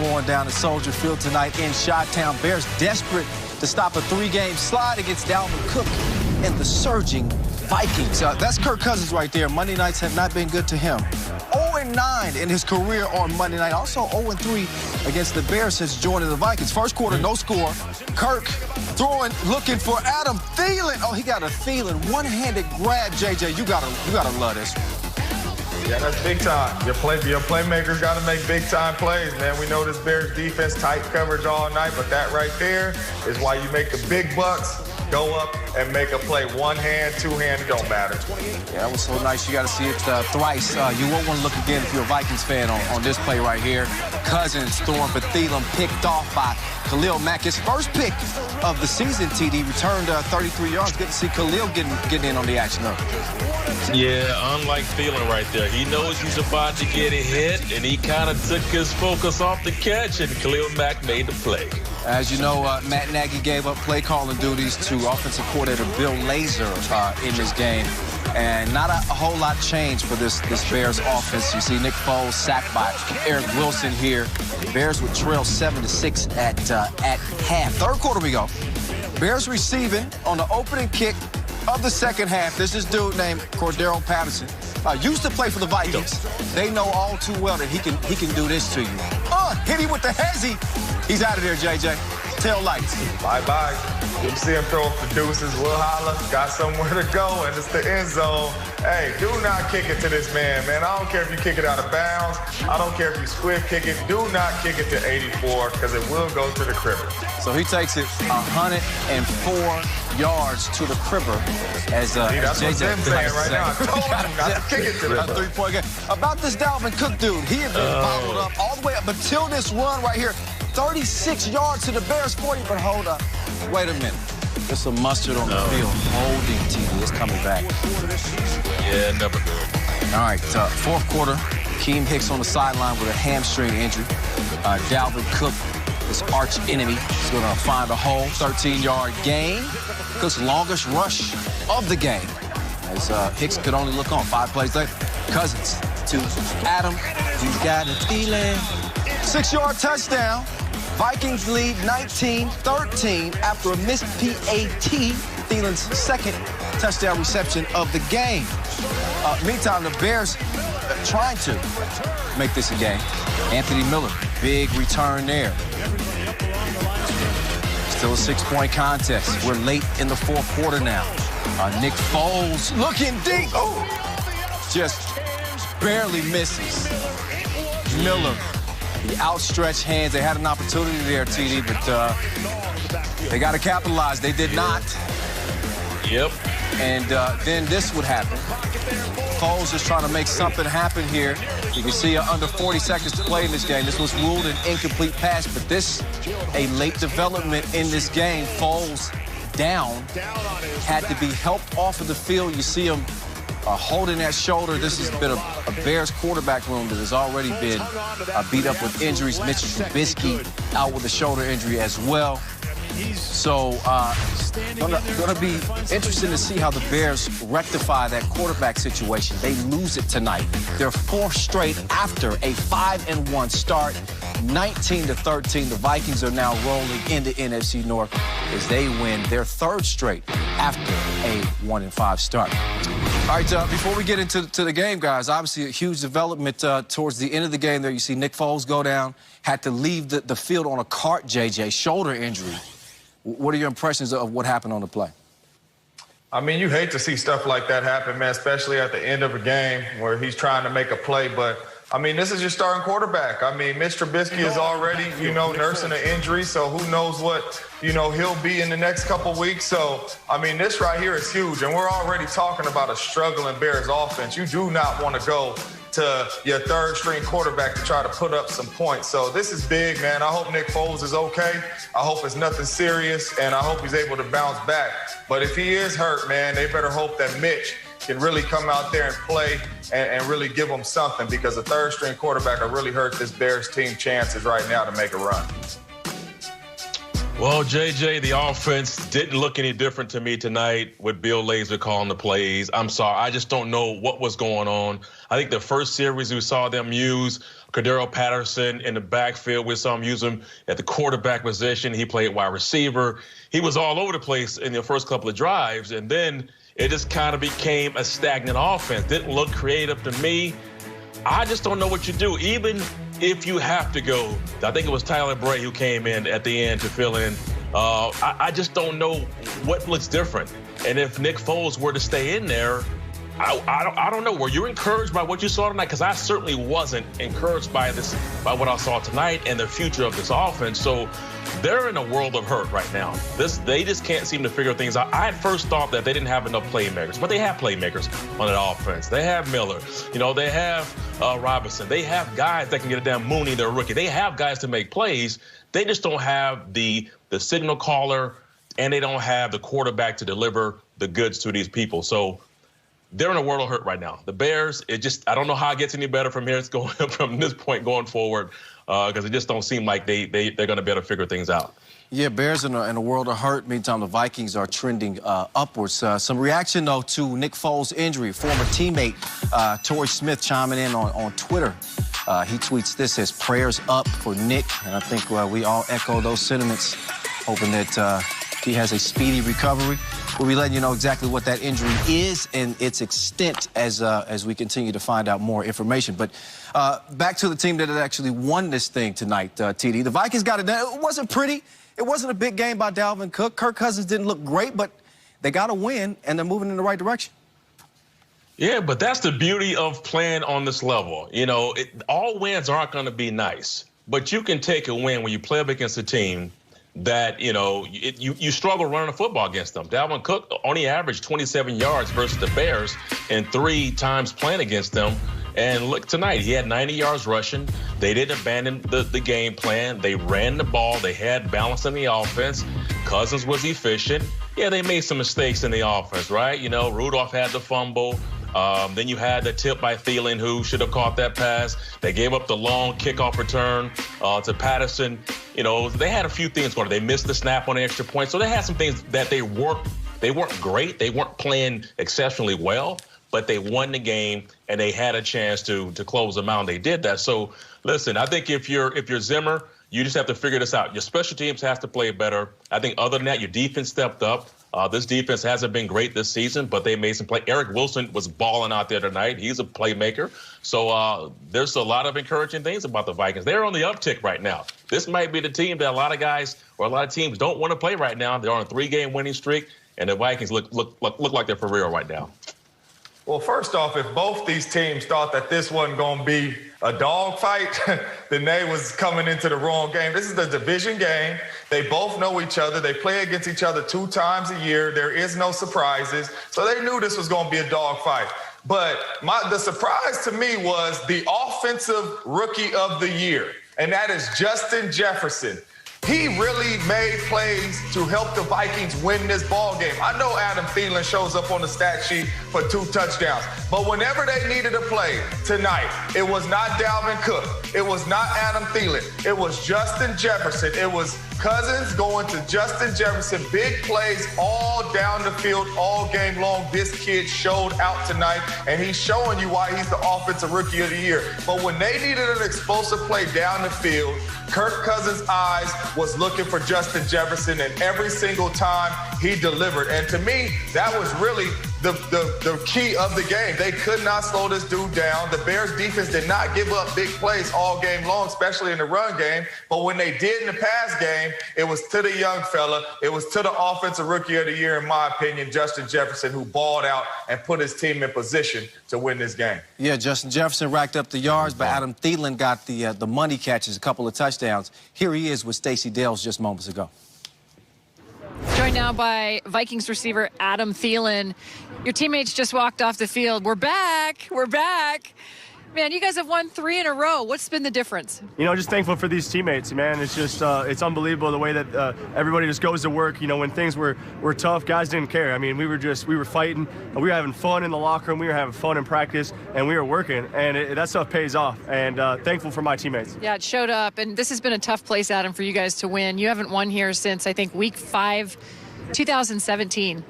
going down at Soldier Field tonight in Chi-Town. Bears desperate to stop a 3-game slide against Dalvin Cook and the surging Vikings. That's Kirk Cousins right there. Monday nights have not been good to him. 0-9 in his career on Monday night. Also 0-3 against the Bears since joining the Vikings. First quarter, no score. Kirk throwing, looking for Adam Thielen. Oh, he got a Thielen one-handed grab, JJ. You gotta love this. Yeah, that's big time. Your playmakers got to make big-time plays, man. We know this Bears defense, tight coverage all night, but that right there is why you make the big bucks go up and make a play. One hand, two hand, it don't matter. Yeah, that was so nice. You got to see it thrice. You won't want to look again if you're a Vikings fan on this play right here. Cousins throwing for Thielen, picked off by Khalil Mack. His first pick of the season, TD, returned 33 yards. Good to see Khalil getting in on the action. Yeah, unlike Thielen right there. He knows he's about to get a hit, and he kind of took his focus off the catch, and Khalil Mack made the play. As you know, Matt Nagy gave up play calling duties to offensive coordinator Bill Lazor in this game. And not a whole lot changed for this Bears offense. You see Nick Foles sacked by Eric Wilson here. Bears would trail 7-6 at half. Third quarter we go. Bears receiving on the opening kick of the second half. This is dude named Cordero Patterson. Used to play for the Vikings. They know all too well that he can do this to you. Hit him with the hezzy. He's out of there, JJ. Tail lights. Bye-bye. You see him throw up the deuces. We'll holler. Got somewhere to go, and it's the end zone. Hey, do not kick it to this man. I don't care if you kick it out of bounds. I don't care if you squib kick it. Do not kick it to 84 because it will go to the cribber. So he takes it 104 yards to the cribber as that's what Tim's saying right now. I told him not to kick it to the 3-point game. About this Dalvin Cook dude, he has been bottled up all the way up until this run right here. 36 yards to the Bears 40, but hold up. Wait a minute. There's some mustard on the field. Holding TD is coming back. Yeah, never good. All right, fourth quarter. Keem Hicks on the sideline with a hamstring injury. Dalvin Cook, his arch enemy, is going to find a hole. 13-yard gain. Cook's longest rush of the game. As Hicks could only look on 5 plays later. Cousins to Adam. He's got a Thielen. 6-yard touchdown. Vikings lead 19-13 after a missed PAT. Thielen's second touchdown reception of the game. Meantime, the Bears trying to make this a game. Anthony Miller, big return there. Still a 6-point contest. We're late in the fourth quarter now. Nick Foles looking deep. Oh, just barely misses. Miller. The outstretched hands. They had an opportunity there, TD, but they got to capitalize. They did not. Yep. And then this would happen. Foles is trying to make something happen here. You can see under 40 seconds to play in this game. This was ruled an incomplete pass, but this, a late development in this game. Foles down, had to be helped off of the field. You see him holding that shoulder. This has been a Bears quarterback room that has already been beat up with injuries. Mitch Trubisky out with a shoulder injury as well. So gonna be interesting to see how the Bears rectify that quarterback situation. They lose it tonight. Their fourth straight after a 5-1 start. 19-13. The Vikings are now rolling into NFC North as they win their third straight after a 1-5 start. All right, before we get into the game, guys, obviously a huge development towards the end of the game there. You see Nick Foles go down, had to leave the field on a cart, JJ, shoulder injury. What are your impressions of what happened on the play? I mean, you hate to see stuff like that happen, man, especially at the end of a game where he's trying to make a play. But, I mean, this is your starting quarterback. I mean, Mitch Trubisky is already, nursing an injury, so who knows what, he'll be in the next couple weeks. So, I mean, this right here is huge, and we're already talking about a struggling Bears offense. You do not want to go to your third-string quarterback to try to put up some points. So this is big, man. I hope Nick Foles is okay. I hope it's nothing serious, and I hope he's able to bounce back. But if he is hurt, man, they better hope that Mitch can really come out there and play and really give them something, because a third-string quarterback will really hurt this Bears team chances right now to make a run. Well, JJ, the offense didn't look any different to me tonight with Bill Lazor calling the plays. I'm sorry. I just don't know what was going on. I think the first series we saw them use Cordero Patterson in the backfield. We saw him use him at the quarterback position. He played wide receiver. He was all over the place in the first couple of drives. And then it just kind of became a stagnant offense. Didn't look creative to me. I just don't know what you do. Even if you have to go, I think it was Tyler Bray who came in at the end to fill in. I just don't know what looks different. And if Nick Foles were to stay in there, I don't know. Were you encouraged by what you saw tonight? Because I certainly wasn't encouraged by what I saw tonight and the future of this offense. So they're in a world of hurt right now. They just can't seem to figure things out. I at first thought that they didn't have enough playmakers, but they have playmakers on that offense. They have Miller. They have Robinson. They have guys that can get it down. Mooney, their rookie. They have guys to make plays. They just don't have the signal caller, and they don't have the quarterback to deliver the goods to these people. So they're in a world of hurt right now. The Bears, I don't know how it gets any better from here. It's going from this point going forward because it just don't seem like they're going to be able to figure things out. Yeah, Bears in a world of hurt. Meantime, the Vikings are trending upwards. Some reaction, though, to Nick Foles' injury. Former teammate Torrey Smith chiming in on Twitter. He tweets this, says, prayers up for Nick. And I think we all echo those sentiments, hoping that he has a speedy recovery. We'll be letting you know exactly what that injury is and its extent as we continue to find out more information. But back to the team that had actually won this thing tonight, TD. The Vikings got it done. It wasn't pretty. It wasn't a big game by Dalvin Cook. Kirk Cousins didn't look great, but they got a win, and they're moving in the right direction. Yeah, but that's the beauty of playing on this level. All wins aren't going to be nice, but you can take a win when you play up against a team that, you struggle running a football against them. Dalvin Cook only averaged 27 yards versus the Bears and 3 times playing against them. And look, tonight, he had 90 yards rushing. They didn't abandon the game plan. They ran the ball. They had balance in the offense. Cousins was efficient. Yeah, they made some mistakes in the offense, right? Rudolph had the fumble. Then you had the tip by Thielen, who should have caught that pass. They gave up the long kickoff return to Patterson. They had a few things going on. They missed the snap on the extra point. So they had some things that they weren't great. They weren't playing exceptionally well, but they won the game, and they had a chance to close them out. They did that. So, listen, I think if you're Zimmer, you just have to figure this out. Your special teams has to play better. I think other than that, your defense stepped up. This defense hasn't been great this season, but they made some play. Eric Wilson was balling out there tonight. He's a playmaker. So there's a lot of encouraging things about the Vikings. They're on the uptick right now. This might be the team that a lot of guys or a lot of teams don't want to play right now. They're on a 3-game winning streak, and the Vikings look like they're for real right now. Well, first off, if both these teams thought that this wasn't going to be a dogfight, then they was coming into the wrong game. This is the division game. They both know each other. They play against each other 2 times a year. There is no surprises. So they knew this was going to be a dogfight. But the surprise to me was the offensive rookie of the year, and that is Justin Jefferson. He really made plays to help the Vikings win this ball game. I know Adam Thielen shows up on the stat sheet for 2 touchdowns, but whenever they needed a play tonight, it was not Dalvin Cook. It was not Adam Thielen. It was Justin Jefferson. It was Cousins going to Justin Jefferson. Big plays all down the field all game long. This kid showed out tonight, and he's showing you why he's the offensive rookie of the year. But when they needed an explosive play down the field, Kirk Cousins' eyes was looking for Justin Jefferson, and every single time he delivered. And to me, that was really the key of the game. They could not slow this dude down. The Bears defense did not give up big plays all game long, especially in the run game. But when they did in the pass game, it was to the young fella. It was to the offensive rookie of the year, in my opinion, Justin Jefferson, who balled out and put his team in position to win this game. Yeah, Justin Jefferson racked up the yards, but Adam Thielen got the money catches, a couple of touchdowns. Here he is with Stacey Dales just moments ago. Joined now by Vikings receiver Adam Thielen. Your teammates just walked off the field. We're back. We're back. Man, you guys have won 3 in a row. What's been the difference? You know, just thankful for these teammates, man. It's just, it's unbelievable the way that everybody just goes to work. You know, when things were tough, guys didn't care. I mean, we were fighting, we were having fun in the locker room, we were having fun in practice, and we were working, and that stuff pays off. And thankful for my teammates. Yeah, it showed up, and this has been a tough place, Adam, for you guys to win. You haven't won here since, I think, week 5, 2017.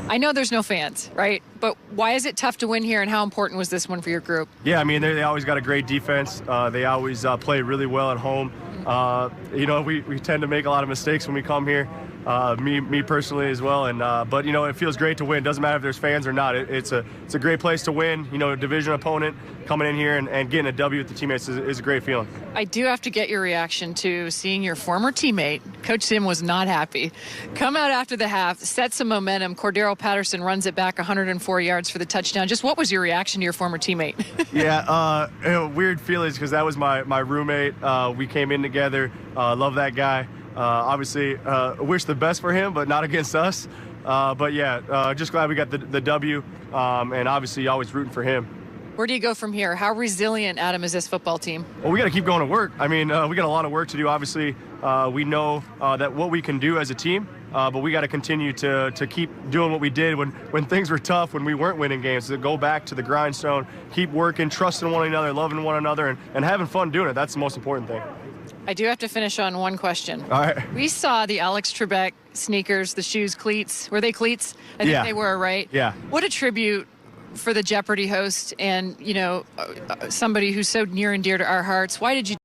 I know there's no fans, right? But why is it tough to win here, and how important was this one for your group? Yeah, I mean, they always got a great defense. They always play really well at home. You know, we tend to make a lot of mistakes when we come here, me personally as well. And but, you know, it feels great to win. It doesn't matter if there's fans or not. It's a great place to win. You know, a division opponent coming in here and getting a W with the teammates is a great feeling. I do have to get your reaction to seeing your former teammate, Coach Sim was not happy, come out after the half, set some momentum. Cordero Patterson runs it back 104 yards for the touchdown. Just what was your reaction to your former teammate? Yeah, you know, weird feelings because that was my roommate. We came in together. Love that guy. Obviously, wish the best for him, but not against us. But yeah, just glad we got the W, and obviously always rooting for him. Where do you go from here? How resilient, Adam, is this football team? Well, we got to keep going to work. I mean, we got a lot of work to do. Obviously, we know that what we can do as a team, but we got to continue to keep doing what we did when things were tough, when we weren't winning games, to go back to the grindstone, keep working, trusting one another, loving one another, and having fun doing it. That's the most important thing. I do have to finish on one question. All right. We saw the Alex Trebek sneakers, the shoes, cleats. Were they cleats? I think they were, right? Yeah. What a tribute for the Jeopardy host and, you know, somebody who's so near and dear to our hearts. Why did you